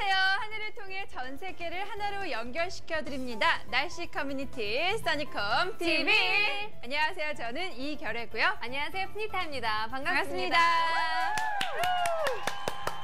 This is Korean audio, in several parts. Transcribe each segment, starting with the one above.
안녕하세요. 하늘을 통해 전 세계를 하나로 연결시켜드립니다. 날씨 커뮤니티 써니콤 TV. 안녕하세요. 저는 이결애고요. 안녕하세요. 푸니타입니다. 반갑습니다.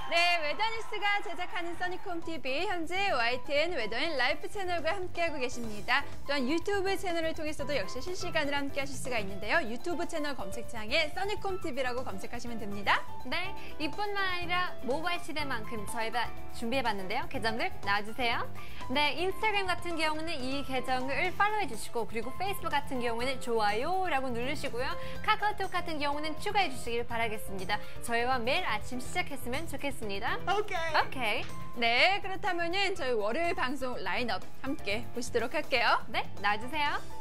네, 웨더뉴스가 제작하는 써니콤 TV, 현재 YTN 웨더인 라이프 채널과 함께하고 계십니다. 또한 유튜브 채널을 통해서도 역시 실시간으로 함께하실 수가 있는데요. 유튜브 채널 검색창에 써니콤 TV라고 검색하시면 됩니다. 네, 이뿐만 아니라 모바일 시대만큼 저희가 준비해봤는데요. 계정들 나와주세요. 네, 인스타그램 같은 경우는 이 계정을 팔로우해주시고, 그리고 페이스북 같은 경우는 좋아요라고 누르시고요. 카카오톡 같은 경우는 추가해주시길 바라겠습니다. 저희와 매일 아침 시작했으면 좋겠습니다. 오케이. 네, 그렇다면은 저희 월요일 방송 라인업 함께 보시도록 할게요. 네, 나와주세요.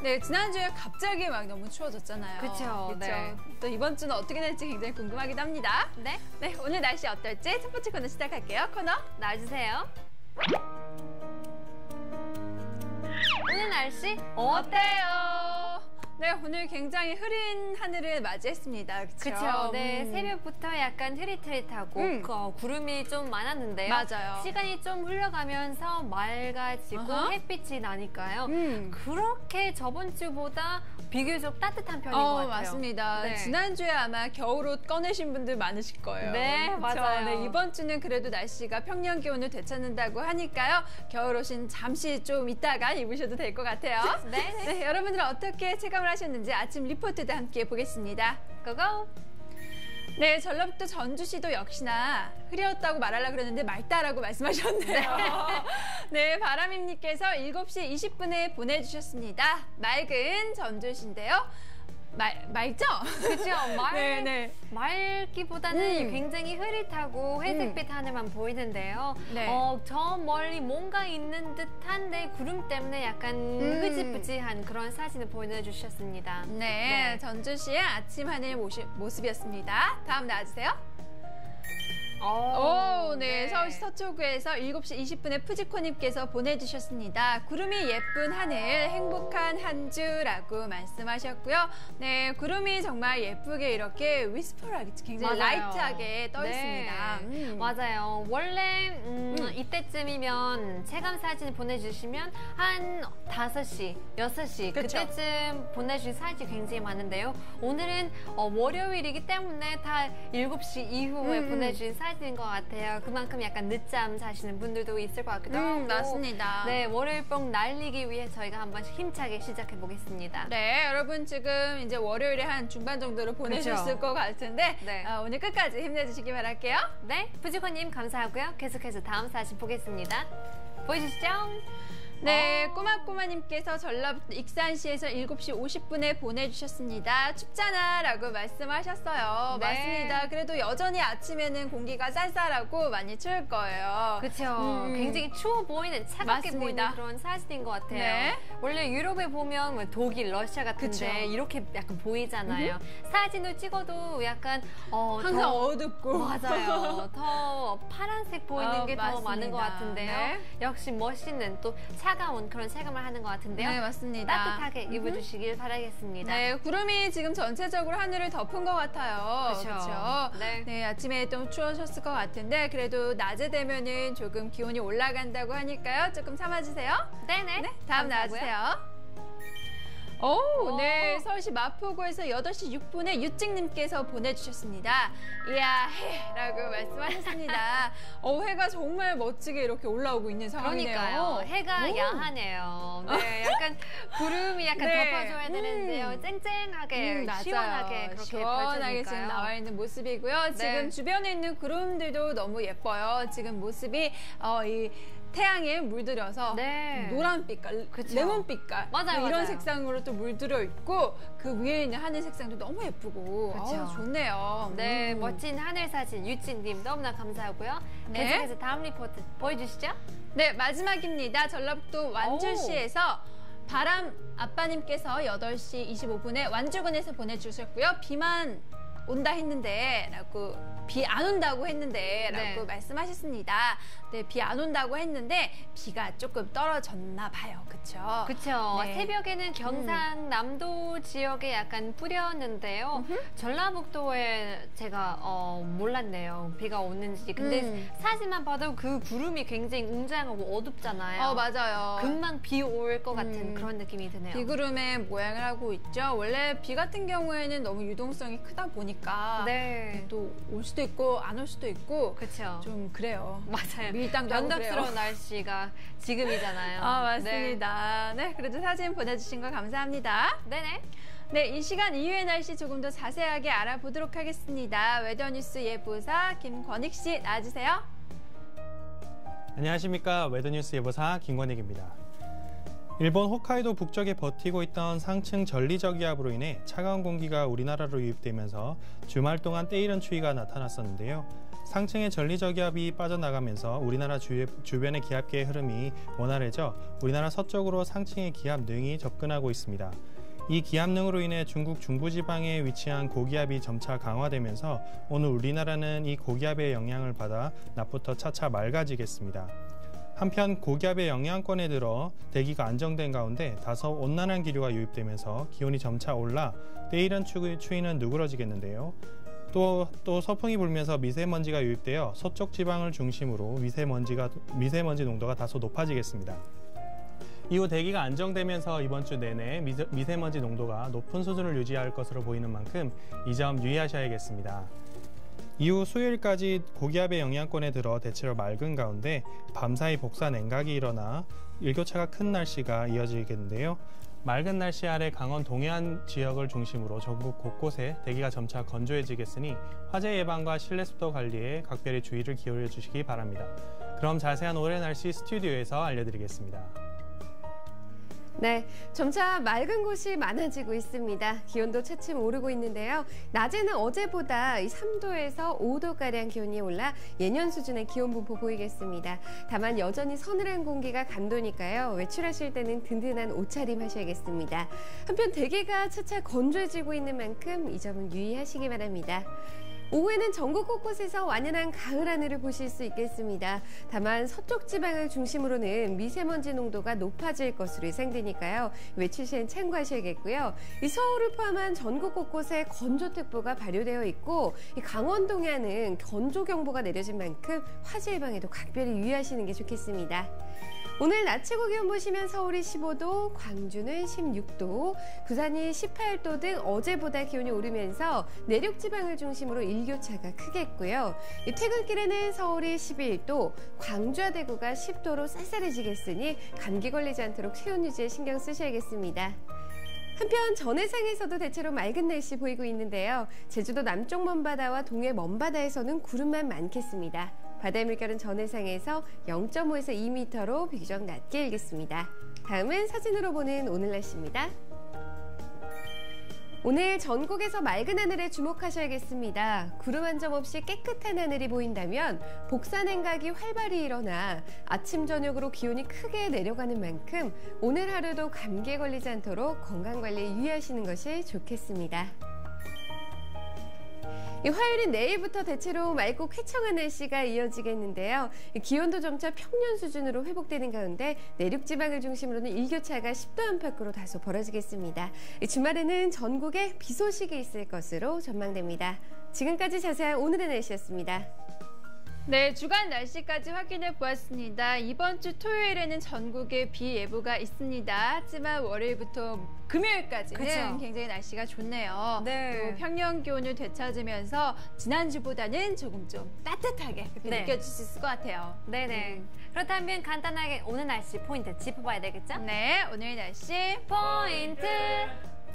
네, 지난주에 갑자기 막 너무 추워졌잖아요. 그쵸. 네. 또 이번 주는 어떻게 될지 굉장히 궁금하기도 합니다. 네, 오늘 날씨 어떨지 첫 번째 코너 시작할게요. 코너 나와주세요. 오늘 날씨 어때요? 네, 오늘 굉장히 흐린 하늘을 맞이했습니다. 그렇죠. 네, 새벽부터 약간 흐릿흐릿하고 구름이 좀 많았는데요. 맞아요. 시간이 좀 흘러가면서 맑아지고 햇빛이 나니까요. 그렇게 저번 주보다 비교적 따뜻한 편인 것 같아요. 맞습니다. 네. 지난주에 아마 겨울옷 꺼내신 분들 많으실 거예요. 네, 그쵸? 맞아요. 네, 이번 주는 그래도 날씨가 평년 기온을 되찾는다고 하니까요. 겨울옷은 잠시 좀 이따가 입으셔도 될 것 같아요. 네. 여러분들은 어떻게 체감을 하셨는지 아침 리포트도 함께 보겠습니다. 고고! 네, 전라북도 전주시도 역시나 흐렸다고 말하려고 그랬는데 맑다라고 말씀하셨네요. 네, 바람님께서 7시 20분에 보내주셨습니다. 맑은 전주시인데요. 맑죠? 그렇죠. 네. 맑기보다는 굉장히 흐릿하고 회색빛 하늘만 보이는데요. 네. 저 멀리 뭔가 있는 듯한데 구름 때문에 약간 흐지부지한 그런 사진을 보내주셨습니다. 네, 전주시의 아침 하늘 모습이었습니다. 다음 나와주세요. 네. 서울시 서초구에서 7시 20분에 푸지코님께서 보내주셨습니다. 구름이 예쁜 하늘, 행복한 한 주라고 말씀하셨고요. 네, 구름이 정말 예쁘게 이렇게 위스퍼하게 굉장히 라이트하게 떠 있습니다. 맞아요. 원래 이때쯤이면 체감 사진 보내주시면 한 5시, 6시 그쵸? 그때쯤 보내주신 사진이 굉장히 많은데요. 오늘은 월요일이기 때문에 다 7시 이후에 보내주신 사진인 것 같아요. 그만큼 약간 늦잠 자시는 분들도 있을 것 같기도 하고. 맞습니다. 네, 월요일 뽕 날리기 위해 저희가 한번 힘차게 시작해 보겠습니다. 네, 여러분 지금 이제 월요일에 한 중반 정도로 보내셨을 것 같은데 네. 오늘 끝까지 힘내주시기 바랄게요. 네, 푸지코님 감사하고요. 계속해서 다음 사진 보겠습니다. 보여주시죠. 네, 꼬마꼬마님께서 전라북도 익산시에서 7시 50분에 보내주셨습니다. 춥잖아 라고 말씀하셨어요. 네. 맞습니다. 그래도 여전히 아침에는 공기가 쌀쌀하고 많이 추울 거예요. 그렇죠. 굉장히 추워 보이는, 차갑게 맞습니다. 보이는 그런 사진인 것 같아요. 네. 원래 유럽에 보면 뭐 독일, 러시아 같은데 그쵸. 이렇게 약간 보이잖아요. 사진을 찍어도 약간 항상 어둡고. 맞아요. 더 파란색 보이는 게 더 맞습니다. 많은 것 같은데요. 네. 역시 멋있는 또 차가운 그런 체감을 하는 것 같은데요. 네, 맞습니다. 따뜻하게 입어주시길 바라겠습니다. 네, 구름이 지금 전체적으로 하늘을 덮은 것 같아요. 그렇죠. 네, 아침에 좀 추우셨을 것 같은데 그래도 낮에 되면은 조금 기온이 올라간다고 하니까요. 조금 참아주세요. 네네. 네, 다음 감사하고요. 나와주세요. 네, 서울시 마포구에서 8시 6분에 유찍님께서 보내주셨습니다. 이야, 해라고 말씀하셨습니다. 해가 정말 멋지게 이렇게 올라오고 있는 상황이네요. 그러니까요. 해가 야하네요. 네, 약간 구름이 약간 네. 덮어줘야 되는데요. 쨍쨍하게, 시원하게 그렇게 시원하게 펼쳐지니까요. 지금 나와 있는 모습이고요. 네. 지금 주변에 있는 구름들도 너무 예뻐요. 지금 모습이 이 태양에 물들여서 노란빛깔, 그쵸. 레몬빛깔 맞아요. 이런 색상으로 또 물들어 있고 그 위에 있는 하늘 색상도 너무 예쁘고 좋네요. 네, 멋진 하늘 사진 유진님 너무나 감사하고요. 네. 계속해서 다음 리포트 보여주시죠. 네, 마지막입니다. 전라북도 완주시에서 바람 아빠님께서 8시 25분에 완주군에서 보내주셨고요. 비만 온다 했는데 라고 비 안 온다고 했는데 라고 말씀하셨습니다. 네, 비 안 온다고 했는데 비가 조금 떨어졌나 봐요. 그쵸? 그쵸. 네. 새벽에는 경상남도 지역에 약간 뿌렸는데요. 전라북도에 제가 몰랐네요. 비가 오는지. 근데 사진만 봐도 그 구름이 굉장히 웅장하고 어둡잖아요. 맞아요. 금방 비 올 것 같은 그런 느낌이 드네요. 비구름의 모양을 하고 있죠. 원래 비 같은 경우에는 너무 유동성이 크다 보니까 또 올 수도 있고 안 올 수도 있고 그렇죠. 좀 그래요. 맞아요. 밀당도 하고 그래요. 변덕스러운 날씨가 지금이잖아요. 맞습니다. 네, 그래도 사진 보내주신 거 감사합니다. 네네. 네, 이 시간 이후의 날씨 조금 더 자세하게 알아보도록 하겠습니다. 웨더뉴스 예보사 김권익 씨 나와주세요. 안녕하십니까. 웨더뉴스 예보사 김권익입니다. 일본 홋카이도 북쪽에 버티고 있던 상층 전리저기압으로 인해 차가운 공기가 우리나라로 유입되면서 주말 동안 때이른 추위가 나타났었는데요. 상층의 전리저기압이 빠져나가면서 우리나라 주변의 기압계의 흐름이 원활해져 우리나라 서쪽으로 상층의 기압능이 접근하고 있습니다. 이 기압능으로 인해 중국 중부지방에 위치한 고기압이 점차 강화되면서 오늘 우리나라는 이 고기압의 영향을 받아 낮부터 차차 맑아지겠습니다. 한편 고기압의 영향권에 들어 대기가 안정된 가운데 다소 온난한 기류가 유입되면서 기온이 점차 올라 때이른 추위는 누그러지겠는데요. 또 서풍이 불면서 미세먼지가 유입되어 서쪽 지방을 중심으로 미세먼지 농도가 다소 높아지겠습니다. 이후 대기가 안정되면서 이번 주 내내 미세먼지 농도가 높은 수준을 유지할 것으로 보이는 만큼 이 점 유의하셔야겠습니다. 이후 수요일까지 고기압의 영향권에 들어 대체로 맑은 가운데 밤사이 복사 냉각이 일어나 일교차가 큰 날씨가 이어지겠는데요. 맑은 날씨 아래 강원 동해안 지역을 중심으로 전국 곳곳에 대기가 점차 건조해지겠으니 화재 예방과 실내 습도 관리에 각별히 주의를 기울여 주시기 바랍니다. 그럼 자세한 올해 날씨 스튜디오에서 알려드리겠습니다. 네, 점차 맑은 곳이 많아지고 있습니다. 기온도 차츰 오르고 있는데요. 낮에는 어제보다 3도에서 5도가량 기온이 올라 예년 수준의 기온 분포 보이겠습니다. 다만 여전히 서늘한 공기가 감도니까요. 외출하실 때는 든든한 옷차림 하셔야겠습니다. 한편 대기가 차차 건조해지고 있는 만큼 이 점은 유의하시기 바랍니다. 오후에는 전국 곳곳에서 완연한 가을 하늘을 보실 수 있겠습니다. 다만 서쪽 지방을 중심으로는 미세먼지 농도가 높아질 것으로 예상되니까요. 외출 시엔 참고하셔야겠고요. 이 서울을 포함한 전국 곳곳에 건조특보가 발효되어 있고 이 강원 동해안은 건조경보가 내려진 만큼 화재 예방에도 각별히 유의하시는 게 좋겠습니다. 오늘 낮 최고 기온 보시면 서울이 15도, 광주는 16도, 부산이 18도 등 어제보다 기온이 오르면서 내륙 지방을 중심으로 일교차가 크겠고요. 퇴근길에는 서울이 11도, 광주와 대구가 10도로 쌀쌀해지겠으니 감기 걸리지 않도록 체온 유지에 신경 쓰셔야겠습니다. 한편 전해상에서도 대체로 맑은 날씨 보이고 있는데요. 제주도 남쪽 먼바다와 동해 먼바다에서는 구름만 많겠습니다. 바다의 물결은 전해상에서 0.5에서 2m로 비교적 낮게 일겠습니다. 다음은 사진으로 보는 오늘 날씨입니다. 오늘 전국에서 맑은 하늘에 주목하셔야겠습니다. 구름 한 점 없이 깨끗한 하늘이 보인다면 복사 냉각이 활발히 일어나 아침 저녁으로 기온이 크게 내려가는 만큼 오늘 하루도 감기에 걸리지 않도록 건강관리에 유의하시는 것이 좋겠습니다. 화요일인 내일부터 대체로 맑고 쾌청한 날씨가 이어지겠는데요. 기온도 점차 평년 수준으로 회복되는 가운데 내륙 지방을 중심으로는 일교차가 10도 안팎으로 다소 벌어지겠습니다. 주말에는 전국에 비 소식이 있을 것으로 전망됩니다. 지금까지 자세한 오늘의 날씨였습니다. 네, 주간 날씨까지 확인해 보았습니다. 이번 주 토요일에는 전국에 비 예보가 있습니다. 하지만 월요일부터 금요일까지는 굉장히 날씨가 좋네요. 또 평년 기온을 되찾으면서 지난주보다는 조금 좀 따뜻하게 느껴지실 것 같아요. 네네. 그렇다면 간단하게 오늘 날씨 포인트 짚어봐야 되겠죠? 네, 오늘 날씨 포인트!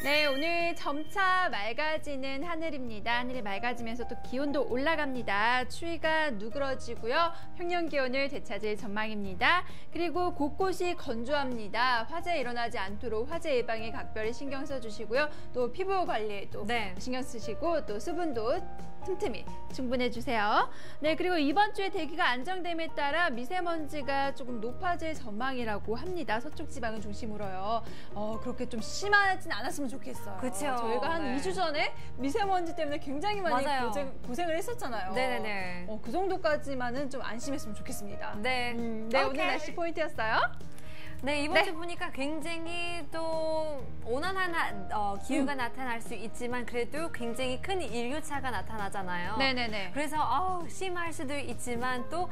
네, 오늘 점차 맑아지는 하늘입니다. 하늘이 맑아지면서 또 기온도 올라갑니다. 추위가 누그러지고요. 평년 기온을 되찾을 전망입니다. 그리고 곳곳이 건조합니다. 화재 일어나지 않도록 화재 예방에 각별히 신경 써주시고요. 또 피부 관리에도 신경 쓰시고 또 수분도 틈틈이 충분해 주세요. 네, 그리고 이번 주에 대기가 안정됨에 따라 미세먼지가 조금 높아질 전망이라고 합니다. 서쪽 지방을 중심으로요. 그렇게 좀 심하진 않았으면 좋겠어요. 그렇죠. 그쵸. 저희가 한 네. 2주 전에 미세먼지 때문에 굉장히 많이 맞아요. 고생을 했었잖아요. 네네네. 그 정도까지만은 좀 안심했으면 좋겠습니다. 네. 네, 오늘 날씨 포인트였어요. 네, 이번 주 보니까 굉장히 또 온화한 기후가 나타날 수 있지만 그래도 굉장히 큰 일교차가 나타나잖아요. 네네네. 그래서 심할 수도 있지만 또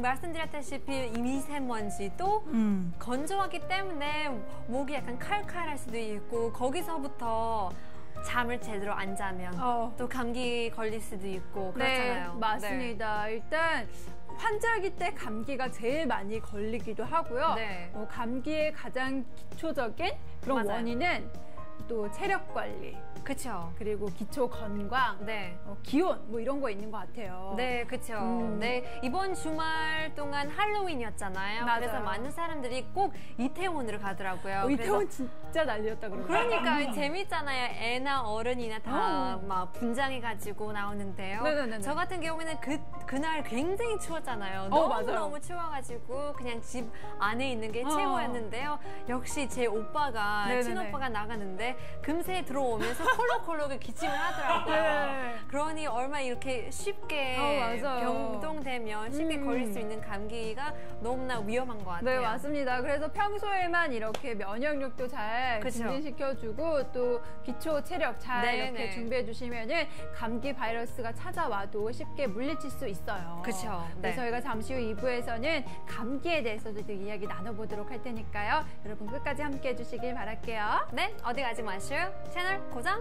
말씀드렸다시피 이 미세먼지도 건조하기 때문에 목이 약간 칼칼할 수도 있고 거기서부터 잠을 제대로 안 자면 또 감기 걸릴 수도 있고 그렇잖아요. 네, 맞습니다. 일단 환절기 때 감기가 제일 많이 걸리기도 하고요. 네. 감기의 가장 기초적인 그런 맞아요. 원인은 또 체력 관리, 그렇죠. 그리고 기초 건강, 네. 기온 뭐 이런 거 있는 것 같아요. 네, 그렇죠. 네, 이번 주말 동안 할로윈이었잖아요. 맞아요. 그래서 많은 사람들이 꼭 이태원으로 가더라고요. 이태원 진짜 난리였다 그러더라고요. 그러니까 재밌잖아요. 애나 어른이나 다 막 분장해가지고 나오는데요. 네네네네. 저 같은 경우에는 그날 굉장히 추웠잖아요. 맞아요. 너무 추워가지고 그냥 집 안에 있는 게 최고였는데요. 역시 제 오빠가 네네네. 친오빠가 나가는데 금세 들어오면서 콜록콜록을 기침을 하더라고요. 네. 그러니 얼마 이렇게 쉽게 맞아요. 병동되면 쉽게 걸릴 수 있는 감기가 너무나 위험한 것 같아요. 네, 맞습니다. 그래서 평소에만 이렇게 면역력도 잘 그쵸. 증진시켜주고 또 기초 체력 잘 네네. 이렇게 준비해 주시면은 감기 바이러스가 찾아와도 쉽게 물리칠 수 있어요. 그쵸. 네. 그래서 저희가 잠시 후 2부에서는 감기에 대해서도 또 이야기 나눠보도록 할 테니까요. 여러분 끝까지 함께 해주시길 바랄게요. 네, 어디 가지 마시고 채널 고정!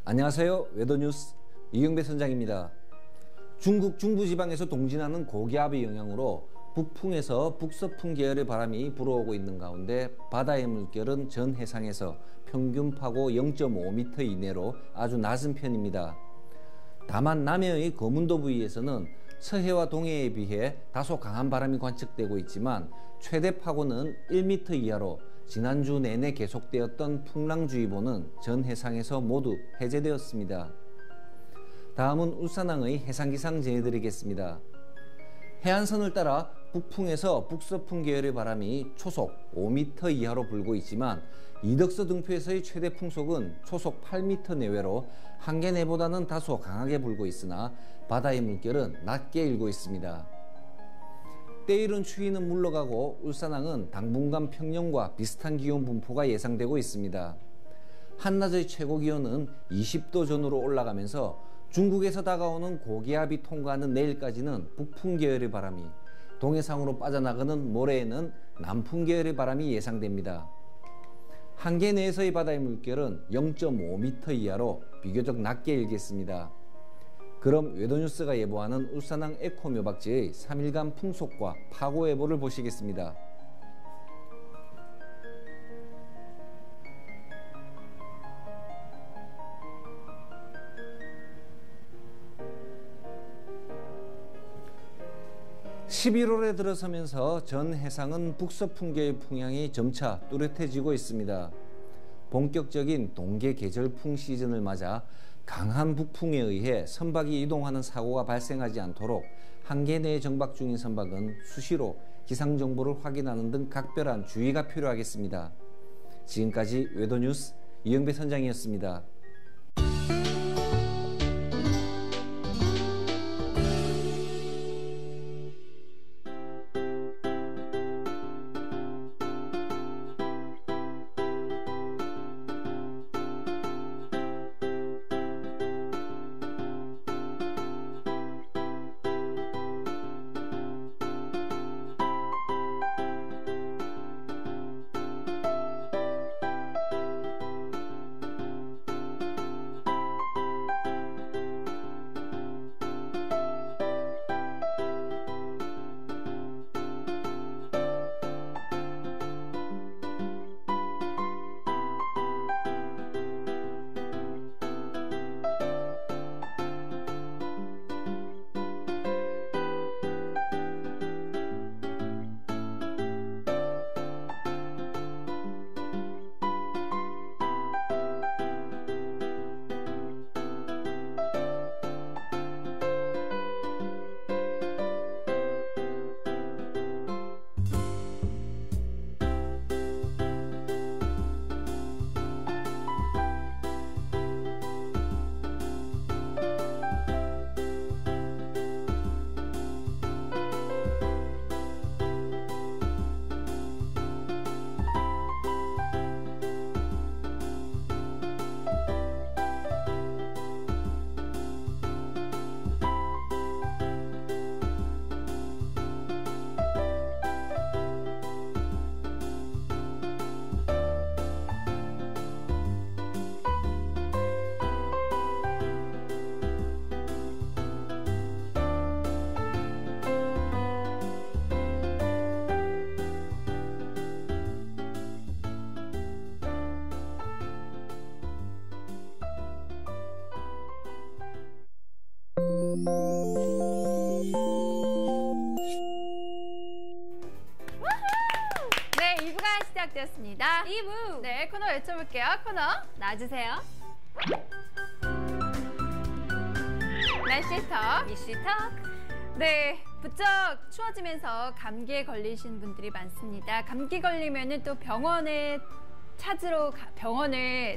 안녕하세요. 웨더뉴스 이경배 선장입니다. 중국 중부지방에서 동진하는 고기압의 영향으로 북풍에서 북서풍 계열의 바람이 불어오고 있는 가운데 바다의 물결은 전 해상에서 평균 파고 0.5m 이내로 아주 낮은 편입니다. 다만 남해의 거문도 부위에서는 서해와 동해에 비해 다소 강한 바람이 관측되고 있지만 최대 파고는 1m 이하로 지난주 내내 계속되었던 풍랑주의보는 전 해상에서 모두 해제되었습니다. 다음은 울산항의 해상기상 전해드리겠습니다. 해안선을 따라 북풍에서 북서풍 계열의 바람이 초속 5m 이하로 불고 있지만 이덕서 등표에서의 최대 풍속은 초속 8m 내외로 한계내보다는 다소 강하게 불고 있으나 바다의 물결은 낮게 일고 있습니다. 때이른 추위는 물러가고 울산항은 당분간 평년과 비슷한 기온 분포가 예상되고 있습니다. 한낮의 최고 기온은 20도 전후로 올라가면서 중국에서 다가오는 고기압이 통과하는 내일까지는 북풍 계열의 바람이, 동해상으로 빠져나가는 모레에는 남풍 계열의 바람이 예상됩니다. 한계 내에서의 바다의 물결은 0.5m 이하로 비교적 낮게 일겠습니다. 그럼 웨더뉴스가 예보하는 울산항 에코묘박지의 3일간 풍속과 파고 예보를 보시겠습니다. (11월에) 들어서면서 전 해상은 북서풍계의 풍향이 점차 뚜렷해지고 있습니다. 본격적인 동계 계절풍 시즌을 맞아 강한 북풍에 의해 선박이 이동하는 사고가 발생하지 않도록 한계 내에 정박 중인 선박은 수시로 기상정보를 확인하는 등 각별한 주의가 필요하겠습니다. 지금까지 웨더뉴스 이경배 선장이었습니다. 네, 2부가 시작되었습니다. 2부. 네, 코너 외쳐볼게요. 코너 나와주세요. 날씨턱. 이슈톡. 네, 부쩍 추워지면서 감기에 걸리신 분들이 많습니다. 감기 걸리면은 또 병원을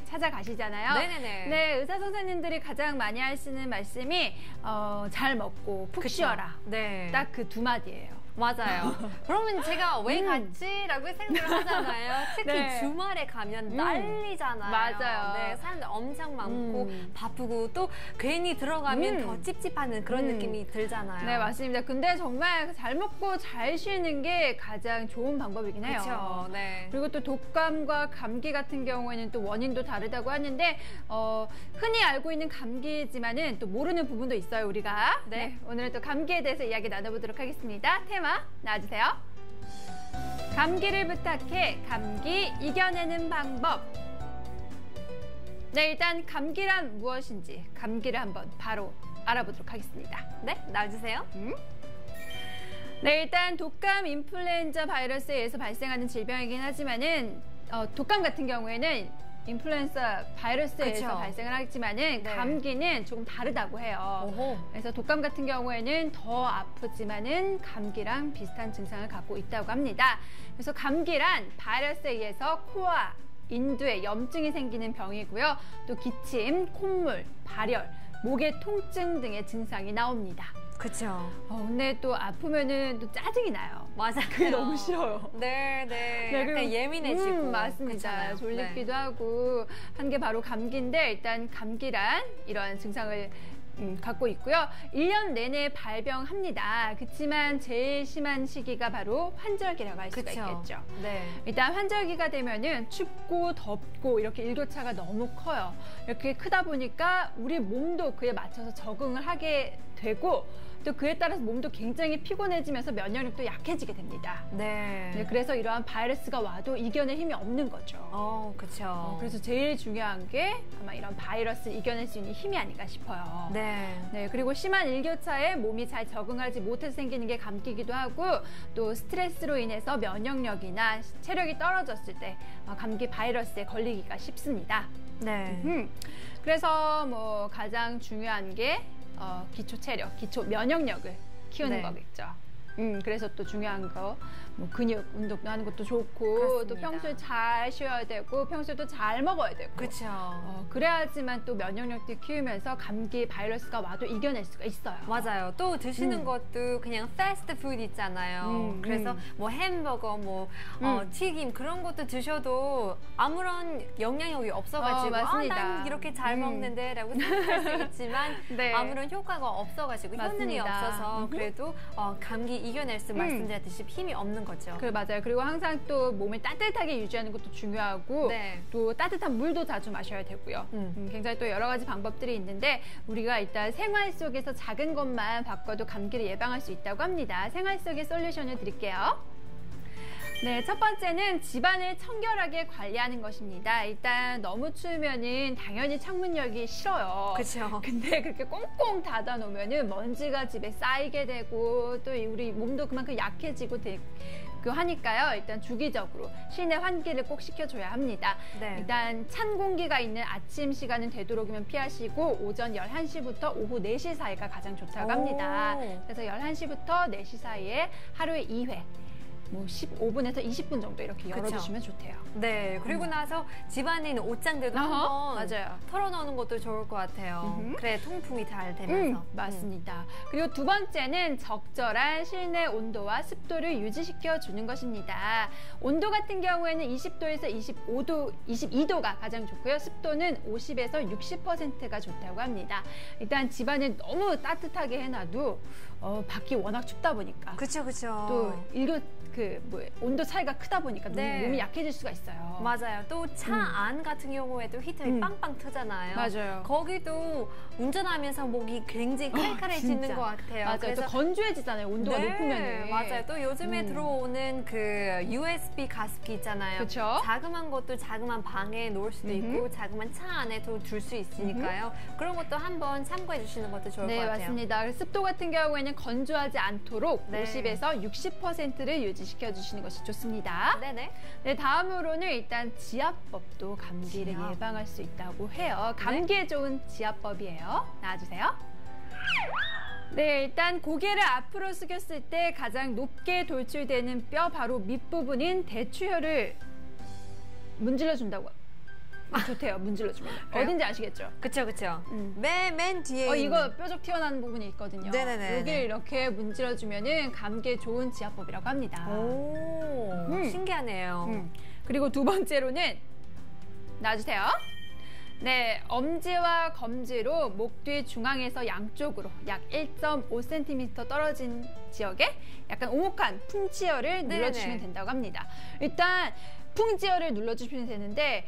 찾아가시잖아요. 네네네. 네, 의사 선생님들이 가장 많이 하시는 말씀이 잘 먹고 푹 쉬어라. 네. 딱 그 두 마디예요. 맞아요. 그러면 제가 왜 갔지? 라고 생각을 하잖아요. 특히 네. 주말에 가면 난리잖아요. 맞아요. 네, 사람들 엄청 많고 바쁘고 또 괜히 들어가면 더 찝찝하는 그런 느낌이 들잖아요. 네, 맞습니다. 근데 정말 잘 먹고 잘 쉬는 게 가장 좋은 방법이긴 해요. 그렇죠. 네. 그리고 또 독감과 감기 같은 경우에는 또 원인도 다르다고 하는데 흔히 알고 있는 감기지만은 또 모르는 부분도 있어요, 우리가. 네, 오늘은 또 감기에 대해서 이야기 나눠보도록 하겠습니다. 테마 나와주세요. 감기를 부탁해. 감기 이겨내는 방법. 네, 일단 감기란 무엇인지 감기를 한번 바로 알아보도록 하겠습니다. 네, 나와주세요. 네, 일단 독감, 인플루엔자 바이러스에 의해서 발생하는 질병이긴 하지만은 독감 같은 경우에는 인플루엔자 바이러스에 의해서 그쵸. 발생을 하지만은 네. 감기는 조금 다르다고 해요. 오호. 그래서 독감 같은 경우에는 더 아프지만은 감기랑 비슷한 증상을 갖고 있다고 합니다. 그래서 감기란 바이러스에 의해서 코와 인두에 염증이 생기는 병이고요. 또 기침, 콧물, 발열, 목의 통증 등의 증상이 나옵니다. 그쵸. 근데 또 아프면은 또 짜증이 나요. 맞아요. 그게 너무 싫어요. 네, 네. 네, 약간 그리고- 예민해지고. 맞습니다. 그렇잖아요. 졸립기도 하고 한 게 바로 감기인데 일단 감기란 이러한 증상을 갖고 있고요. 1년 내내 발병합니다. 그렇지만 제일 심한 시기가 바로 환절기라고 할 수가 그쵸. 있겠죠. 네. 일단 환절기가 되면은 춥고 덥고 이렇게 일교차가 너무 커요. 이렇게 크다 보니까 우리 몸도 그에 맞춰서 적응을 하게 되고 또 그에 따라서 몸도 굉장히 피곤해지면서 면역력도 약해지게 됩니다. 네. 네, 그래서 이러한 바이러스가 와도 이겨낼 힘이 없는 거죠. 그쵸. 그래서 제일 중요한 게 아마 이런 바이러스를 이겨낼 수 있는 힘이 아닌가 싶어요. 네. 네, 그리고 심한 일교차에 몸이 잘 적응하지 못해서 생기는 게 감기이기도 하고 또 스트레스로 인해서 면역력이나 체력이 떨어졌을 때 감기 바이러스에 걸리기가 쉽습니다. 네. 그래서 뭐 가장 중요한 게 기초 체력, 기초 면역력을 키우는 네. 거겠죠. 그래서 또 중요한 거, 뭐 근육 운동도 하는 것도 좋고, 그렇습니다. 또 평소에 잘 쉬어야 되고, 평소에도 잘 먹어야 되고. 그쵸. 그래야지만 또 면역력도 키우면서 감기 바이러스가 와도 이겨낼 수가 있어요. 맞아요. 또 드시는 것도 그냥 패스트푸드 있잖아요. 그래서 뭐 햄버거, 뭐 튀김 그런 것도 드셔도 아무런 영향력이 없어가지고 맞습니다. 난 이렇게 잘 먹는데라고 생각할 수 있지만 네. 아무런 효과가 없어가지고 효능이 맞습니다. 없어서 그래도 감기 이겨낼 수 말씀드렸듯이 힘이 없는 거죠. 맞아요. 그리고 항상 또 몸을 따뜻하게 유지하는 것도 중요하고 네. 또 따뜻한 물도 자주 마셔야 되고요. 굉장히 또 여러 가지 방법들이 있는데 우리가 일단 생활 속에서 작은 것만 바꿔도 감기를 예방할 수 있다고 합니다. 생활 속의 솔루션을 드릴게요. 네, 첫 번째는 집안을 청결하게 관리하는 것입니다. 일단 너무 추우면은 당연히 창문 열기 싫어요. 그렇죠. 근데 그렇게 꽁꽁 닫아 놓으면은 먼지가 집에 쌓이게 되고 또 우리 몸도 그만큼 약해지고 하니까요. 일단 주기적으로 실내 환기를 꼭 시켜줘야 합니다. 네. 일단 찬 공기가 있는 아침 시간은 되도록이면 피하시고 오전 11시부터 오후 4시 사이가 가장 좋다고 합니다. 그래서 11시부터 4시 사이에 하루에 2회 뭐 15분에서 20분 정도 이렇게 열어주시면 좋대요. 네, 그리고 나서 집안에 있는 옷장들도 한번 맞아요. 털어놓는 것도 좋을 것 같아요. 그래, 통풍이 잘 되면서. 맞습니다. 그리고 두 번째는 적절한 실내 온도와 습도를 유지시켜 주는 것입니다. 온도 같은 경우에는 20도에서 22도가 가장 좋고요. 습도는 50에서 60%가 좋다고 합니다. 일단 집안을 너무 따뜻하게 해놔도 밖이 워낙 춥다 보니까 그쵸. 또 온도 차이가 크다 보니까 네. 몸이 약해질 수가 있어요. 맞아요. 또 차 안 같은 경우에도 히터이 빵빵 트잖아요. 맞아요. 거기도 운전하면서 목이 굉장히 칼칼해지는 진짜. 것 같아요. 맞아요. 그래서 또 건조해지잖아요. 온도가 네, 높으면은. 맞아요. 또 요즘에 들어오는 그 USB 가습기 있잖아요. 그쵸? 자그만 것도 자그만 방에 놓을 수도 있고 자그만 차 안에도 둘 수 있으니까요. 그런 것도 한번 참고해 주시는 것도 좋을 것 네, 같아요. 맞습니다. 습도 같은 경우에는 건조하지 않도록 네. 50에서 60%를 유지시켜 주시는 것이 좋습니다. 네네. 네, 다음으로는 일단 지압법도 감기를 지압. 예방할 수 있다고 해요. 감기에 좋은 지압법이에요. 나와주세요. 네, 일단 고개를 앞으로 숙였을 때 가장 높게 돌출되는 뼈 바로 밑부분인 대추혈을 문질러 준다고. 좋대요, 문질러 주면. 그래요? 어딘지 아시겠죠? 그쵸. 맨 뒤에 이거 있는. 뾰족 튀어나온 부분이 있거든요. 네네네. 여기를 이렇게 문질러 주면은 감기에 좋은 지압법이라고 합니다. 오, 신기하네요. 그리고 두 번째로는 놔주세요. 네, 엄지와 검지로 목 뒤 중앙에서 양쪽으로 약 1.5cm 떨어진 지역에 약간 오목한 풍치열을 네네. 눌러주시면 된다고 합니다. 일단 풍치열을 눌러주시면 되는데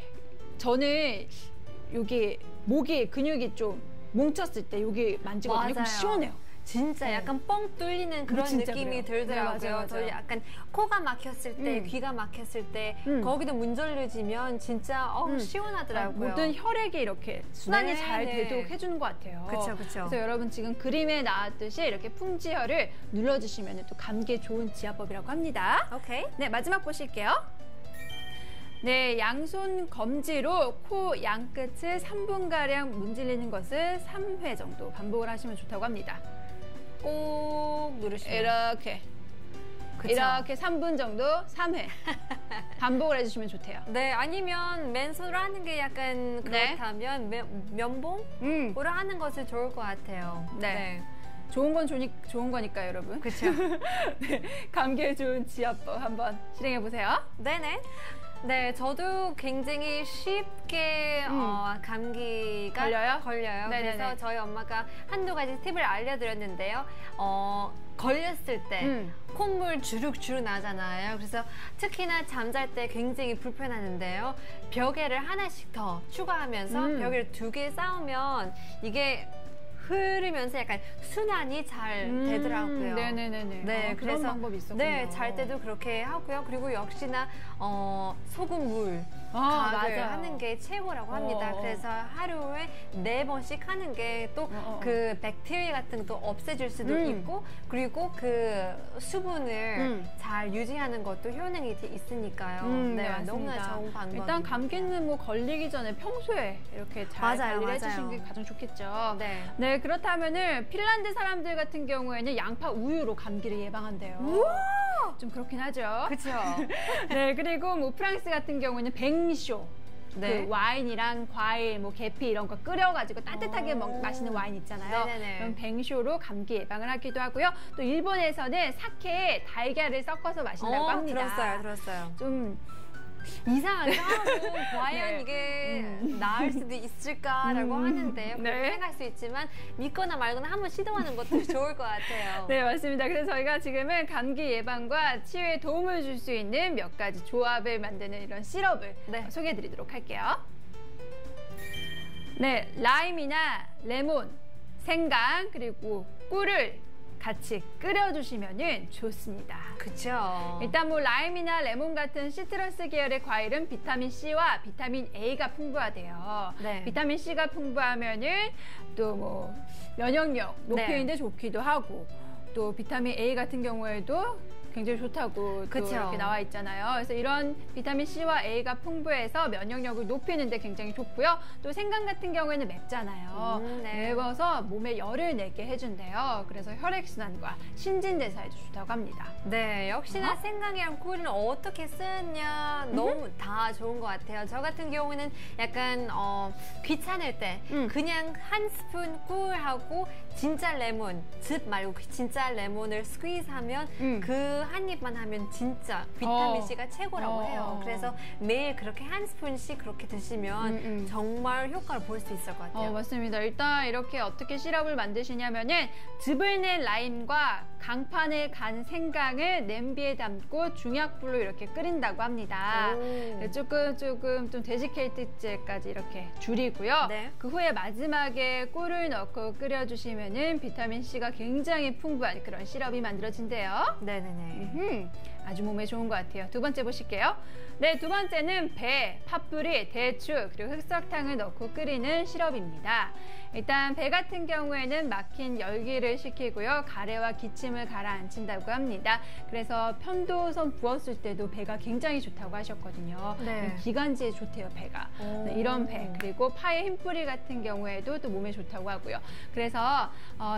저는 여기 목이 근육이 좀 뭉쳤을 때 여기 만지거든요. 그럼 맞아요. 시원해요. 진짜 약간 뻥 뚫리는 그런 진짜 느낌이 그래요. 들더라고요. 네, 맞아요. 저 약간 코가 막혔을 때, 음. 귀가 막혔을 때 음. 거기도 문질러지면 진짜 시원하더라고요. 모든 혈액이 이렇게 순환이 네, 잘 네. 되도록 해주는 것 같아요. 그쵸. 그래서 여러분 지금 그림에 나왔듯이 이렇게 풍지혈을 눌러주시면 또 감기에 좋은 지압법이라고 합니다. 오케이. 네, 마지막 보실게요. 네, 양손 검지로 코 양끝을 3분가량 문질리는 것을 3회 정도 반복을 하시면 좋다고 합니다. 꼭 누르시면. 이렇게. 그쵸? 이렇게 3분 정도 3회 반복을 해주시면 좋대요. 네, 아니면 맨손으로 하는 게 약간 네. 그렇다면 면봉으로 하는 것이 좋을 것 같아요. 네. 좋은 건 좋은 거니까 여러분. 그렇죠. 네, 감기에 좋은 지압법 한번 실행해 보세요. 네네. 네, 저도 굉장히 쉽게 감기가 걸려요? 네네네. 그래서 저희 엄마가 한두 가지 팁을 알려드렸는데요. 걸렸을 때 콧물 주룩주룩 나잖아요. 그래서 특히나 잠잘 때 굉장히 불편하는데요. 벽에를 하나씩 더 추가하면서 벽에를 2개 쌓으면 이게 흐르면서 약간 순환이 잘 되더라고요. 네네네네. 네, 그런 그래서 방법이 있었군요. 네, 잘 때도 그렇게 하고요. 그리고 역시나 소금물 가글 맞아요. 하는 게 최고라고 합니다. 그래서 하루에 4번씩 하는 게 또 그 백테리아 같은 것도 없애줄 수도 있고 그리고 그 수분을 잘 유지하는 것도 효능이 있으니까요. 네, 너무나 맞습니다. 좋은 방법입니다. 일단 감기는 뭐 걸리기 전에 평소에 이렇게 잘 맞아요, 관리를 맞아요. 해주시는 게 가장 좋겠죠. 네. 네, 그렇다면은 핀란드 사람들 같은 경우에는 양파 우유로 감기를 예방한대요. 좀 그렇긴 하죠. 그렇죠. 네, 그리고 뭐 프랑스 같은 경우는 뱅쇼. 네. 그 와인이랑 과일, 뭐 계피 이런 거 끓여가지고 따뜻하게 마시는 와인 있잖아요. 네네네. 그럼 뱅쇼로 감기 예방을 하기도 하고요. 또 일본에서는 사케에 달걀을 섞어서 마신다고 합니다. 들었어요. 좀 이상하죠? 과연 네. 이게 나을 수도 있을까라고 하는데요. 그렇게 네. 생각할 수 있지만 믿거나 말거나 한번 시도하는 것도 좋을 것 같아요. 네, 맞습니다. 그래서 저희가 지금은 감기 예방과 치유에 도움을 줄 수 있는 몇 가지 조합을 만드는 이런 시럽을 소개해드리도록 할게요. 네, 라임이나 레몬, 생강, 그리고 꿀을 같이 끓여주시면 좋습니다. 그렇죠. 일단 뭐 라임이나 레몬 같은 시트러스 계열의 과일은 비타민 C와 비타민 A가 풍부하대요. 네. 비타민 C가 풍부하면은 또 뭐 면역력 높이는데 좋기도 하고 또 비타민 A 같은 경우에도 굉장히 좋다고 또 이렇게 나와 있잖아요. 그래서 이런 비타민 C와 A가 풍부해서 면역력을 높이는데 굉장히 좋고요. 또 생강 같은 경우에는 맵잖아요. 네. 매워서 몸에 열을 내게 해준대요. 그래서 혈액순환과 신진대사에도 좋다고 합니다. 네, 역시나 생강이랑 꿀은 어떻게 쓰냐 너무 다 좋은 것 같아요. 저 같은 경우는 약간 귀찮을 때 그냥 한 스푼 꿀하고 진짜 레몬, 즙 말고 진짜 레몬을 스퀴즈하면 그 한 입만 하면 진짜 비타민 C가 최고라고 해요. 그래서 매일 그렇게 한 스푼씩 그렇게 드시면 정말 효과를 볼 수 있을 것 같아요. 맞습니다. 일단 이렇게 어떻게 시럽을 만드시냐면은 즙을 낸 라임과 강판에 간 생강을 냄비에 담고 중약불로 이렇게 끓인다고 합니다. 조금 좀 데시케이트제까지 이렇게 줄이고요. 네. 그 후에 마지막에 꿀을 넣고 끓여주시면은 비타민 C가 굉장히 풍부한 그런 시럽이 만들어진대요. 네네네. 아주 몸에 좋은 것 같아요. 두 번째 보실게요. 네, 두 번째는 배, 팥뿌리, 대추, 그리고 흑설탕을 넣고 끓이는 시럽입니다. 일단 배 같은 경우에는 막힌 열기를 식히고요. 가래와 기침을 가라앉힌다고 합니다. 그래서 편도선 부었을 때도 배가 굉장히 좋다고 하셨거든요. 네. 기관지에 좋대요, 배가. 네, 이런 배. 그리고 파의 흰뿌리 같은 경우에도 또 몸에 좋다고 하고요. 그래서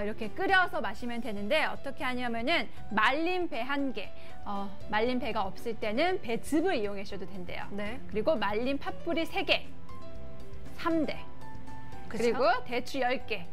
이렇게 끓여서 마시면 되는데 어떻게 하냐면은 말린 배 1개, 말린 배가 없을 때는 배즙을 이용하셔도 된대요. 네. 그리고 말린 팥뿌리 3개, 3대. 그리고 대추 10개,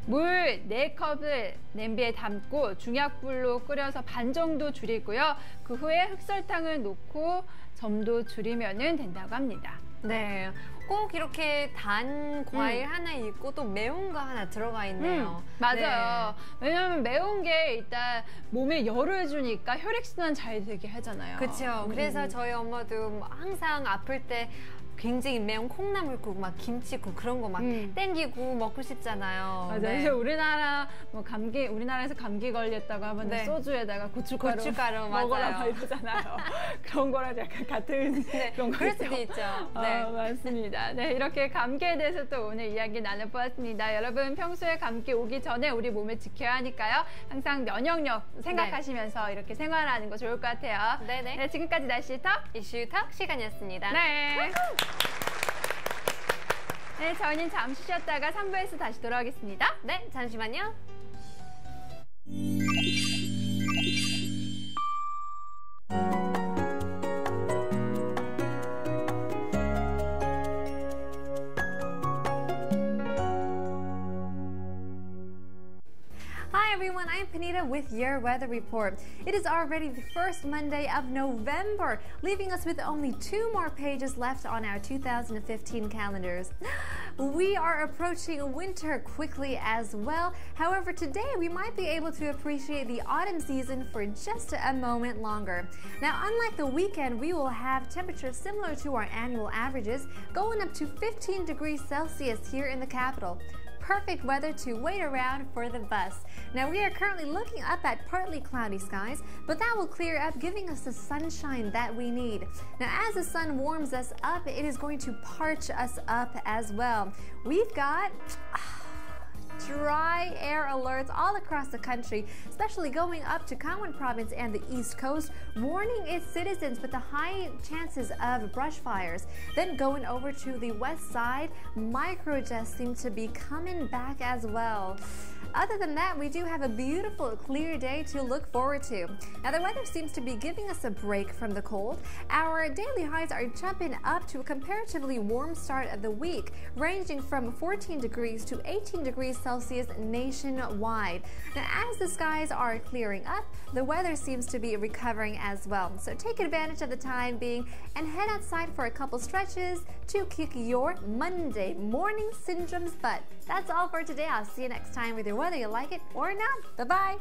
물 4컵을 냄비에 담고 중약불로 끓여서 반 정도 줄이고요. 그 후에 흑설탕을 넣고 점도 줄이면 된다고 합니다. 네, 꼭 이렇게 단 과일 하나 있고 또 매운 거 하나 들어가 있네요. 맞아요. 네. 왜냐하면 매운 게 일단 몸에 열을 주니까 혈액순환 잘 되게 하잖아요. 그렇죠. 그래서 저희 엄마도 항상 아플 때 굉장히 매운 콩나물국, 막 김치국 그런 거 막 땡기고 먹고 싶잖아요. 맞아요. 네. 그래서 우리나라에서 감기 걸렸다고 하면 네. 소주에다가 고춧가루 먹어라 맞아요. 막 이러잖아요. 그런 거랑 약간 같은 그런 거 그럴 수도 있죠. 네. 맞습니다. 네, 이렇게 감기에 대해서 또 오늘 이야기 나눠보았습니다. 여러분 평소에 감기 오기 전에 우리 몸을 지켜야 하니까요. 항상 면역력 생각하시면서 이렇게 생활하는 거 좋을 것 같아요. 네네. 네, 지금까지 날씨 톡 이슈톡 시간이었습니다. 네. 네, 저희는 잠시 쉬었다가 3부에서 다시 돌아오겠습니다. 네, 잠시만요. Hi everyone, I'm Panita with your weather report. It is already the first Monday of November, leaving us with only 2 more pages left on our 2015 calendars. We are approaching winter quickly as well. However, today we might be able to appreciate the autumn season for just a moment longer. Now, unlike the weekend, we will have temperatures similar to our annual averages, going up to 15 degrees Celsius here in the capital. Perfect weather to wait around for the bus. Now we are currently looking up at partly cloudy skies, but that will clear up, giving us the sunshine that we need. Now as the sun warms us up, it is going to parch us up as well. We've got dry air alerts all across the country, especially going up to Gangwon province and the East Coast, warning its citizens with the high chances of brush fires. Then going over to the west side, microjests seem to be coming back as well. Other than that, we do have a beautiful, clear day to look forward to. Now, the weather seems to be giving us a break from the cold. Our daily highs are jumping up to a comparatively warm start of the week, ranging from 14 degrees to 18 degrees Celsius nationwide. Now, as the skies are clearing up, the weather seems to be recovering as well. So take advantage of the time being and head outside for a couple stretches to kick your Monday morning syndrome's butt. That's all for today. I'll see you next time with your whether you like it or not. Bye-bye.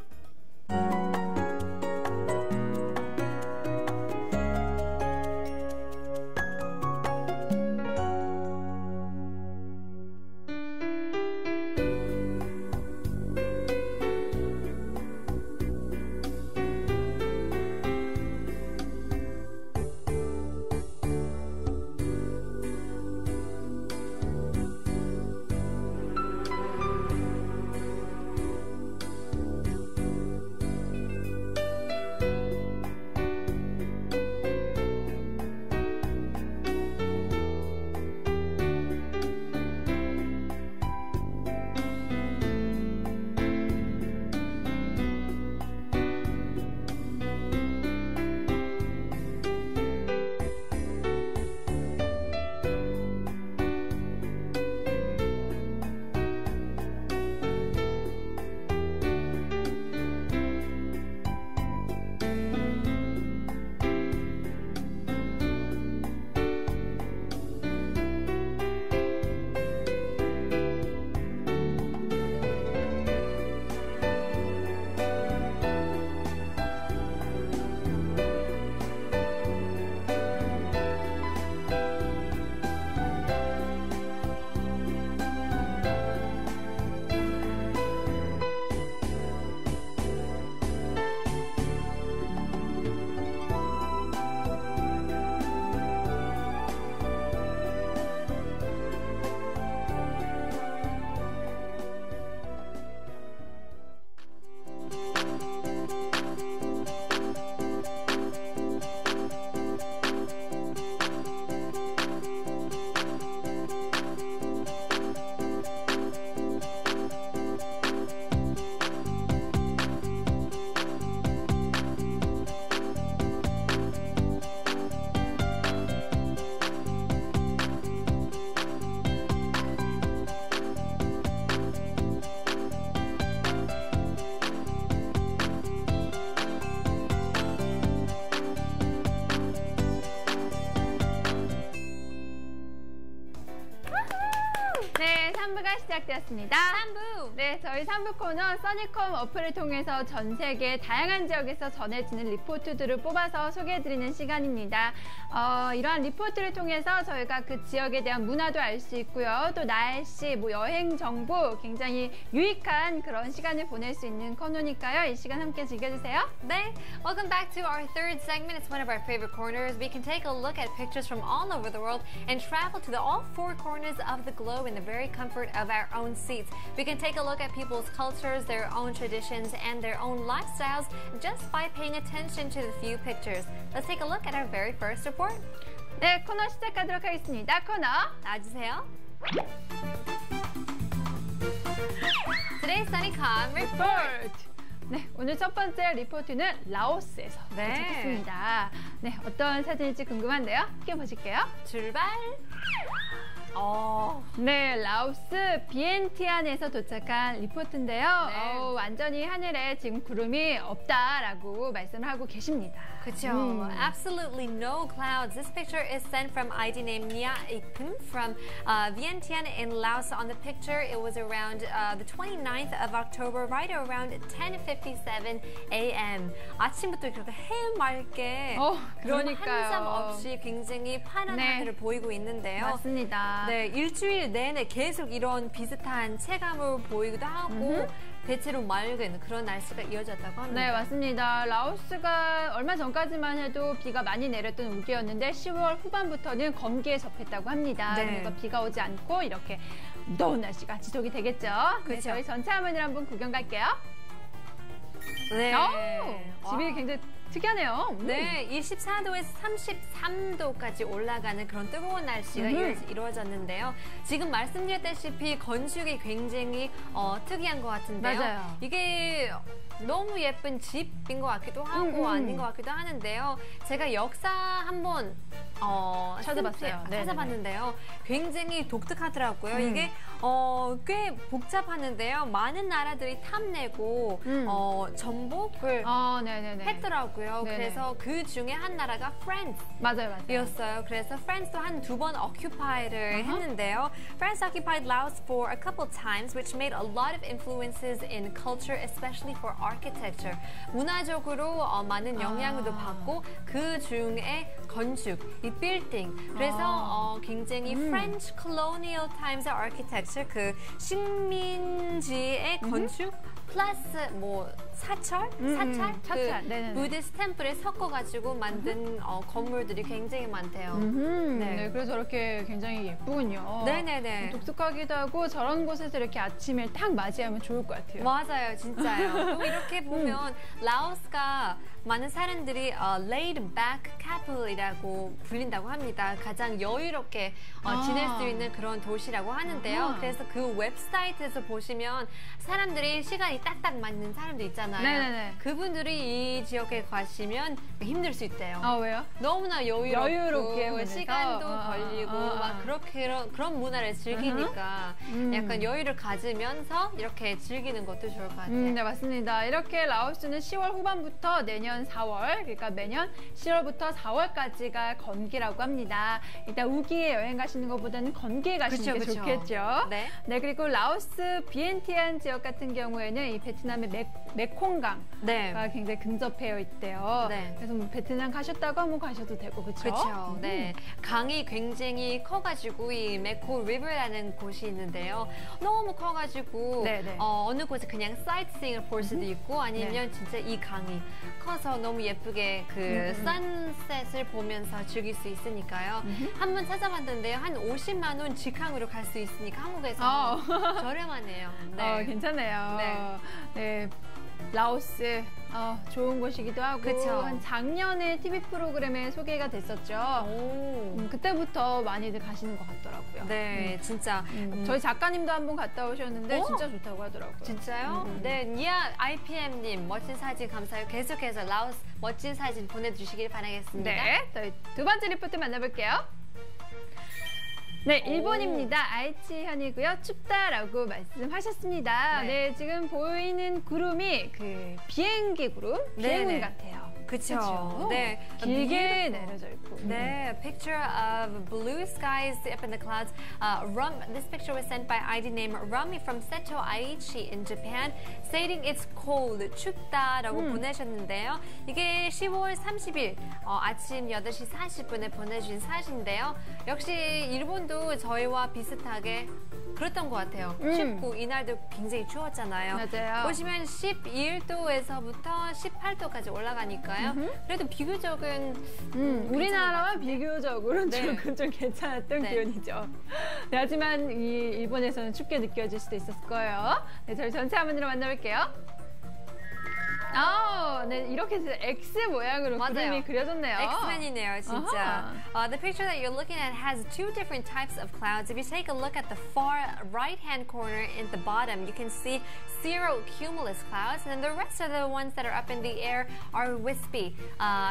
시간이었습니다. 3부. 네, 저희 3부 코너 써니컴 어플을 통해서 전 세계 다양한 지역에서 전해지는 리포트들을 뽑아서 소개해드리는 시간입니다. 이러한 리포트를 통해서 저희가 그 지역에 대한 문화도 알 수 있고요. 또 날씨, 여행 정보 굉장히 유익한 그런 시간을 보낼 수 있는 코너니까요. 이 시간 함께 즐겨주세요. 네, welcome back to our third segment. It's one of our favorite corners. We can take a look at pictures from all over the world and travel to all four corners of the globe in the very comfort of our own seats. We can take a look at people's cultures, their own traditions, and their own lifestyles just by paying attention to the few pictures. Let's take a look at our very first report. 네, 코너 시작하도록 하겠습니다. 코너 나와주세요. Today's SunnyCom report. 네, 오늘 첫 번째 리포트는 라오스에서 도착했습니다. 네, 어떤 사진일지 궁금한데요? 함께 보실게요. 출발. 네, 라오스 비엔티안에서 도착한 리포트인데요. 네. 완전히 하늘에 지금 구름이 없다라고 말씀을 하고 계십니다. 그쵸. Absolutely no clouds. This picture is sent from ID name Nia Ikun from Vientiane in Laos. On the picture, it was around the 29th of October, right around 10:57 a.m. 아침부터 이렇게 해맑게 그러니까요. 한 점 없이 굉장히 파란 하늘을 보이고 있는데요. 맞습니다. 네, 일주일 내내 계속 이런 비슷한 체감을 보이기도 하고 대체로 맑은 그런 날씨가 이어졌다고 합니다. 네, 맞습니다. 라오스가 얼마 전까지만 해도 비가 많이 내렸던 우기였는데 10월 후반부터는 건기에 접했다고 합니다. 네. 그러니까 비가 오지 않고 이렇게 무더운 날씨가 지속이 되겠죠. 네, 저희 전체 화면을 한번 구경 갈게요. 네. 집이 굉장히 특이하네요. 네, 24도에서 33도까지 올라가는 그런 뜨거운 날씨가 이루어졌는데요. 지금 말씀드렸다시피 건축이 굉장히 특이한 것 같은데요. 맞아요. 이게 너무 예쁜 집인 것 같기도 하고 아닌 것 같기도 하는데요. 제가 역사 한번 찾아봤어요. 찾아봤는데요. 굉장히 독특하더라고요. 이게 꽤 복잡하는데요. 많은 나라들이 탐내고 정복을 했더라고요. 네네. 그래서 그 중에 한 나라가 프랑스였어요. 그래서 프랑스도 한 2번 occupied를 했는데요. France occupied Laos for a couple times, which made a lot of influences in culture, especially for architecture. 문화적으로 많은 영향을 받고 그 중에 건축, 이 빌딩. 그래서 굉장히 French colonial times architecture, 그 식민지의 건축 플러스 사찰? 네네네. 부디스트 템플에 섞어가지고 만든 건물들이 굉장히 많대요. 네, 그래서 저렇게 굉장히 예쁘군요. 네네네. 독특하기도 하고 저런 곳에서 이렇게 아침을 딱 맞이하면 좋을 것 같아요. 맞아요, 진짜요. 또 이렇게 보면 라오스가 많은 사람들이 laid back capital이라고 불린다고 합니다. 가장 여유롭게 지낼 수 있는 그런 도시라고 하는데요. 그래서 그 웹사이트에서 보시면 사람들이 시간이 딱딱 맞는 사람들 있잖아요. 네네네. 그분들이 이 지역에 가시면 힘들 수 있대요. 왜요? 너무나 여유롭게 보내서? 시간도 걸리고 막 그런 문화를 즐기니까 약간 여유를 가지면서 이렇게 즐기는 것도 좋을 것 같아요. 네, 맞습니다. 이렇게 라오스는 10월 후반부터 내년 4월, 그러니까 매년 10월부터 4월까지가 건기라고 합니다. 일단 우기에 여행 가시는 것보다는 건기에 가시는 게 좋겠죠. 네. 네, 그리고 라오스 비엔티안 지역 같은 경우에는 이 베트남의 메콩강과 굉장히 근접해 있대요. 네. 그래서 베트남 가셨다고 한번 가셔도 되고, 그렇죠? 그렇죠. 네. 강이 굉장히 커가지고 이 메코 리버라는 곳이 있는데요. 너무 커가지고 어느 곳에 그냥 사이트싱을 볼 수도 있고 아니면 진짜 이 강이 커서 너무 예쁘게 그 선셋을 보면서 즐길 수 있으니까요. 한번 찾아봤는데요. 한 50만 원 직항으로 갈 수 있으니까 한국에서 저렴하네요. 네. 괜찮네요. 네. 라오스 좋은 곳이기도 하고 한 작년에 TV 프로그램에 소개가 됐었죠. 그때부터 많이들 가시는 것 같더라고요. 네, 진짜 저희 작가님도 한번 갔다 오셨는데 진짜 좋다고 하더라고요. 진짜요? 네, 니아 IPM님 멋진 사진 감사해요. 계속해서 라오스 멋진 사진 보내주시길 바라겠습니다. 네, 저희 두 번째 리포트 만나볼게요. 네, 일본입니다. 아이치현이고요. 춥다라고 말씀하셨습니다. 네, 지금 보이는 구름이 그 비행기 구름, 비행운 같아요. 그렇죠. 네. 길게 내려져 있고. 네, a picture of blue skies up in the clouds. This picture was sent by ID name Rami from Seto Aichi in Japan, stating it's cold, 춥다라고 보내셨는데요. 이게 10월 30일 아침 8시 40분에 보내주신 사진인데요. 역시 일본도 저희와 비슷하게 그랬던 것 같아요. 춥고 이날도 굉장히 추웠잖아요. 맞아요. 보시면 11도에서부터 18도까지 올라가니까요. 그래도 비교적은 우리나라와 비교적으로는 네. 조금 좀 괜찮았던 네. 기온이죠. 네, 하지만 이 일본에서는 춥게 느껴질 수도 있었을 거예요. 네, 저희 전체 화면으로 만나볼게요. 네, 이렇게 해서 X 모양으로 맞아요. 그림이 그려졌네요. X-Men이네요, 진짜. The picture that you're looking at has two different types of clouds. If you take a look at the far right-hand corner in the bottom, you can see cirrocumulus clouds, and then the rest of the ones that are up in the air are wispy.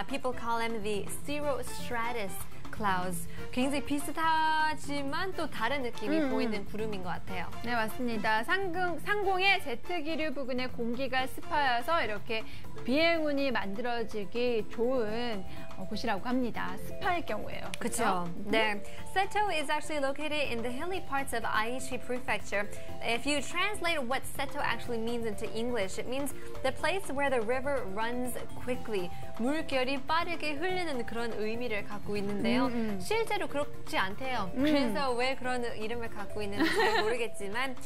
People call them the cirrostratus clouds. 굉장히 비슷하지만 또 다른 느낌이 보이는 구름인 것 같아요. 네, 맞습니다. 상공의 제트기류 부근의 공기가 습하여서 이렇게 비행운이 만들어지기 좋은 곳이라고 합니다. 습할 경우에요. 그렇죠. 네. Seto is actually located in the hilly parts of Aichi Prefecture. If you translate what Seto actually means into English, it means the place where the river runs quickly. 물결이 빠르게 흐르는 그런 의미를 갖고 있는데요. 실제로 그렇지 않대요. 그래서 왜 그런 이름을 갖고 있는지 잘 모르겠지만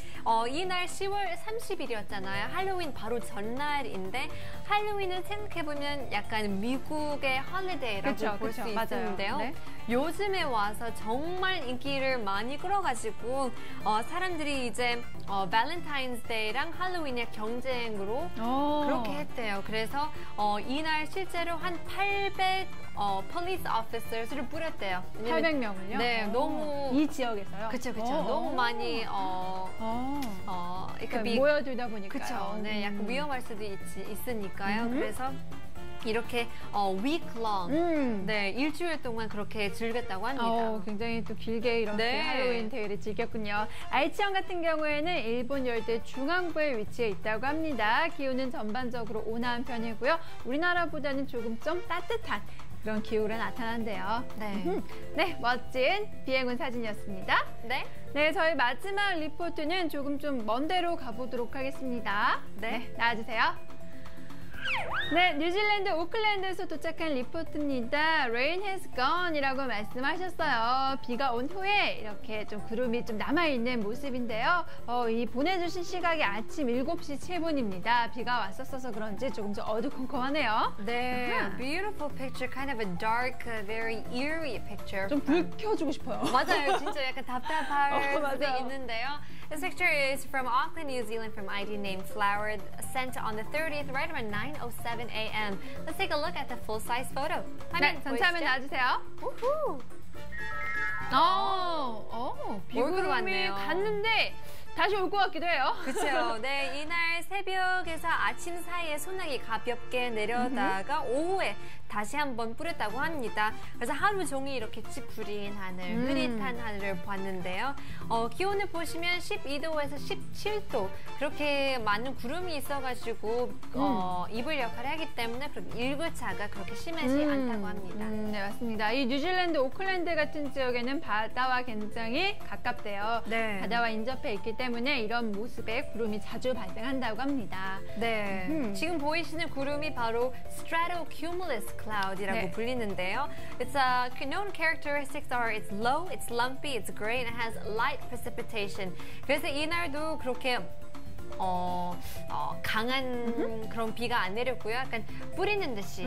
이날 10월 30일이었잖아요. 할로윈 바로 전날인데 할로윈은 생각해보면 약간 미국의 홀리데이라고 볼 수 있는데요. 네. 요즘에 와서 정말 인기를 많이 끌어가지고 사람들이 이제 발렌타인스데이랑 할로윈의 경쟁으로 그렇게 했대요. 그래서 이날 실제로 한 800 police officers를 뿌렸대요. 800명을요? 네, 너무 이 지역에서요? 그렇죠. 너무 많이 그러니까 모여들다 보니까요. 그렇죠. 네, 약간 위험할 수도 있으니까요. 그래서 이렇게 week long, 네, 일주일 동안 그렇게 즐겼다고 합니다. 굉장히 또 길게 이렇게 네. 할로윈 데이를 즐겼군요. 아이치현 같은 경우에는 일본 열대 중앙부에 위치해 있다고 합니다. 기온은 전반적으로 온화한 편이고요. 우리나라보다는 조금 좀 따뜻한 그런 기후가 나타난대요. 네. 네, 멋진 비행운 사진이었습니다. 네. 네, 저희 마지막 리포트는 조금 좀 먼 데로 가보도록 하겠습니다. 네. 나와주세요. 네, 뉴질랜드 오클랜드에서 도착한 리포트입니다. Rain has gone 이라고 말씀하셨어요. 비가 온 후에 이렇게 좀 구름이 좀 남아있는 모습인데요. 이 보내주신 시각이 아침 7시 7분입니다. 비가 왔었어서 그런지 조금 좀 어두컴컴하네요. 네, beautiful picture, kind of a dark, very eerie picture. 좀 불 켜주고 싶어요. 맞아요, 진짜 약간 답답할 수도 맞아요. 있는데요. This picture is from Auckland, New Zealand, from ID name Flower, sent on the 30th, right around 9:07 a.m. Let's take a look at the full-size photo. 네, 전체 화면 나와주세요. 우후. 비구름이 왔네요. 갔는데 다시 올 것 같기도 해요. 그렇죠. 네, 이날 새벽에서 아침 사이에 소나기 가볍게 내려다가 오후에 다시 한번 뿌렸다고 합니다. 그래서 하루 종일 이렇게 찌푸린 하늘, 흐릿한 하늘을 봤는데요. 기온을 보시면 12도에서 17도 그렇게 많은 구름이 있어가지고 이불 역할을 하기 때문에 일교차가 그렇게 심하지 않다고 합니다. 네, 맞습니다. 이 뉴질랜드 오클랜드 같은 지역에는 바다와 굉장히 가깝대요. 네. 바다와 인접해 있기 때문에 이런 모습의 구름이 자주 발생한다고 합니다. 네, 지금 보이시는 구름이 바로 stratocumulus cloud이라고 네. 불리는데요. Its known characteristics are it's low, it's lumpy, it's gray, and it has light precipitation. 그래서 이날도 그렇게 강한 그런 비가 안 내렸고요. 약간 뿌리는 듯이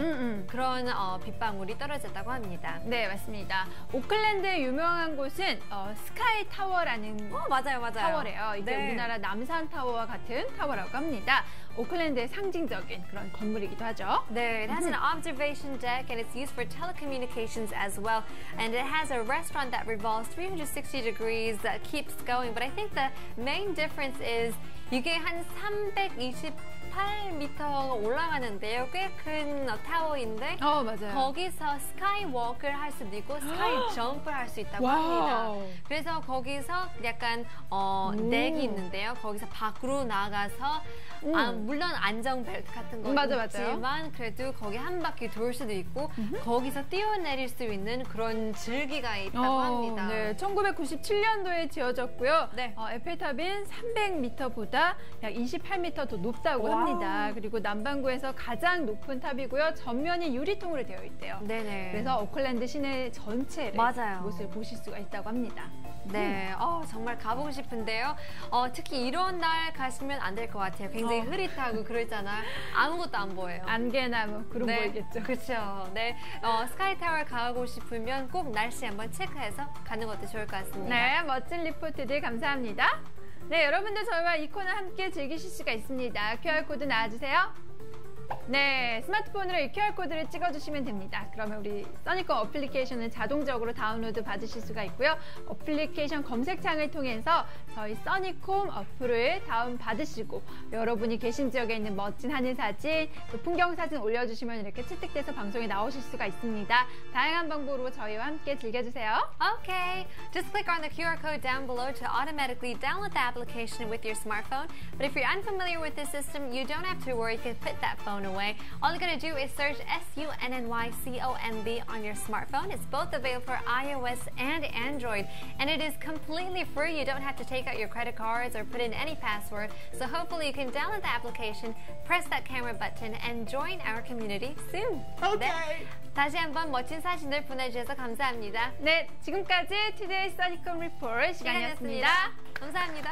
그런 빗방울이 떨어졌다고 합니다. 네, 맞습니다. 오클랜드의 유명한 곳은 스카이 타워라는 맞아요. 타워래요. 이게 네. 우리나라 남산 타워와 같은 타워라고 합니다. 오클랜드의 상징적인 그런 건물이기도 하죠. It has an observation deck and it's used for telecommunications as well. And it has a restaurant that revolves 360 degrees that keeps going. But I think the main difference is 이게 한 328m가 올라가는데요. 꽤 큰 타워인데 맞아요. 거기서 스카이워크를 할 수도 있고 스카이 점프를 할 수 있다고 합니다. 그래서 거기서 약간 넥이 있는데요. 거기서 밖으로 나가서 물론 안전벨트 같은 거 있지만 그래도 거기 한 바퀴 돌 수도 있고 거기서 뛰어내릴 수 있는 그런 즐기가 있다고 합니다. 네, 1997년도에 지어졌고요. 네. 에펠탑은 300m보다 약 28m 더 높다고 합니다. 그리고 남반구에서 가장 높은 탑이고요. 전면이 유리통으로 되어 있대요. 네네. 그래서 오클랜드 시내 전체의 맞아요. 모습을 보실 수가 있다고 합니다. 네, 정말 가보고 싶은데요. 특히 이런 날 가시면 안 될 것 같아요. 굉장히 흐릿하고 그러잖아요. 아무것도 안 보여요. 안개나무, 구름 보이겠죠. 그렇죠. 네, 스카이타워 가고 싶으면 꼭 날씨 한번 체크해서 가는 것도 좋을 것 같습니다. 네, 멋진 리포트들 감사합니다. 네, 여러분들 저희와 이 코너 함께 즐기실 수가 있습니다. QR코드 나와주세요. 네, 스마트폰으로 이 QR코드를 찍어주시면 됩니다. 그러면 우리 써니콤 어플리케이션을 자동적으로 다운로드 받으실 수가 있고요. 어플리케이션 검색창을 통해서 저희 써니콤 어플을 다운받으시고 여러분이 계신 지역에 있는 멋진 하늘 사진, 또 풍경 사진 올려주시면 이렇게 채택돼서 방송에 나오실 수가 있습니다. 다양한 방법으로 저희와 함께 즐겨주세요. Okay, just click on the QR code down below to automatically download the application with your smartphone. But if you're unfamiliar with the system, you don't have to worry. You can put that phone away. All you gotta do is search SUNNYCOMB on your smartphone. It's both available for iOS and Android, and it is completely free. You don't have to take out your credit cards or put in any password. So hopefully you can download the application, press that camera button, and join our community soon. Okay. 네, 다시 한번 멋진 사진들 보내주셔서 감사합니다. 네, 지금까지 투데이 써니콤 리포트 시간이었습니다. 감사합니다.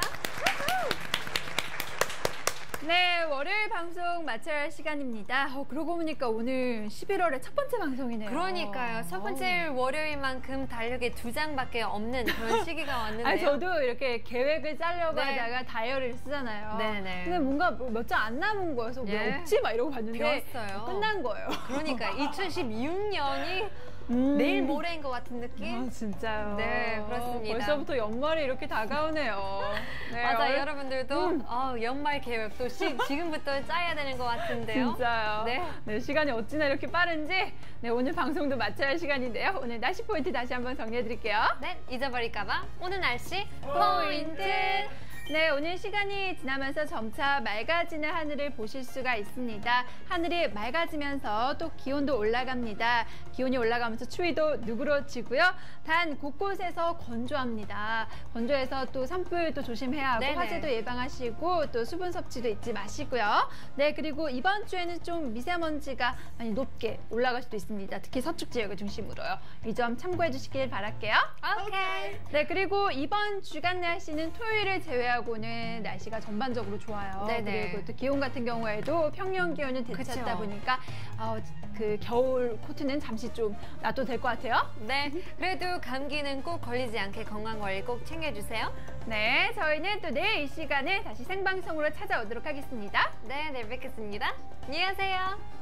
네, 월요일 방송 마쳐야 할 시간입니다. 그러고 보니까 오늘 11월의 첫 번째 방송이네요. 그러니까요. 첫 번째 월요일만큼 달력에 2장밖에 없는 그런 시기가 왔는데요. 저도 이렇게 계획을 짜려고 네. 하다가 다이어리를 쓰잖아요. 네네. 근데 뭔가 몇 장 안 남은 거여서 왜 없지? 막 이러고 봤는데 비었어요. 끝난 거예요. 그러니까 2016년이 내일 모레인 것 같은 느낌? 진짜요. 네, 그렇습니다. 벌써부터 연말이 이렇게 다가오네요. 네, 맞아요. 여러분들도 연말 계획 또 지금부터 짜야 되는 것 같은데요. 진짜요. 네, 시간이 어찌나 이렇게 빠른지 오늘 방송도 마쳐야 할 시간인데요. 오늘 날씨 포인트 다시 한번 정리해드릴게요. 네, 잊어버릴까봐 오늘 날씨 포인트! 네, 오늘 시간이 지나면서 점차 맑아지는 하늘을 보실 수가 있습니다. 하늘이 맑아지면서 또 기온도 올라갑니다. 기온이 올라가면서 추위도 누그러지고요. 단 곳곳에서 건조합니다. 건조해서 또 산불도 조심해야 하고 네네. 화재도 예방하시고 또 수분 섭취도 잊지 마시고요. 네, 그리고 이번 주에는 좀 미세먼지가 많이 높게 올라갈 수도 있습니다. 특히 서쪽 지역을 중심으로요. 이 점 참고해 주시길 바랄게요. 오케이. 네, 그리고 이번 주간 날씨는 토요일을 제외하고는 날씨가 전반적으로 좋아요. 네네. 그리고 또 기온 같은 경우에도 평년 기온을 되찾다 그쵸. 보니까 그 겨울 코트는 잠시 좀 놔도 될 것 같아요. 네, 그래도 감기는 꼭 걸리지 않게 건강관리 꼭 챙겨주세요. 네, 저희는 또 내일 이 시간에 다시 생방송으로 찾아오도록 하겠습니다. 네, 내일 뵙겠습니다. 안녕히 가세요.